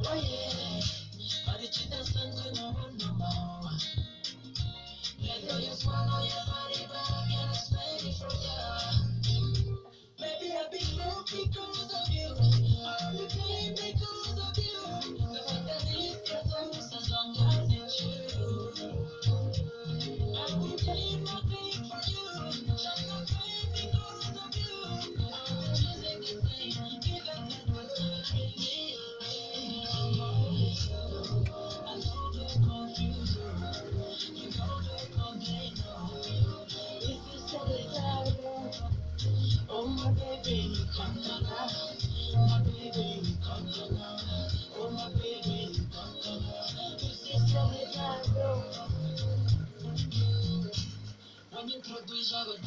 Oh yeah, but it doesn't no one no more. Let go you swallow your body, but I can't explain it from you. Maybe I've been broke because of you. I'll be playing because of you. The fact that this gets us as long as it's you. I'll be playing my thing for you. Shine my flame because of you. I'll be choosing the same, even if it's hurting me. I'm always you. I know they're confused. You know they're complaining. If you said it loud, oh my baby, come on now. My baby, come on now. Oh my baby, come on now. If you said it loud, when you produce, I will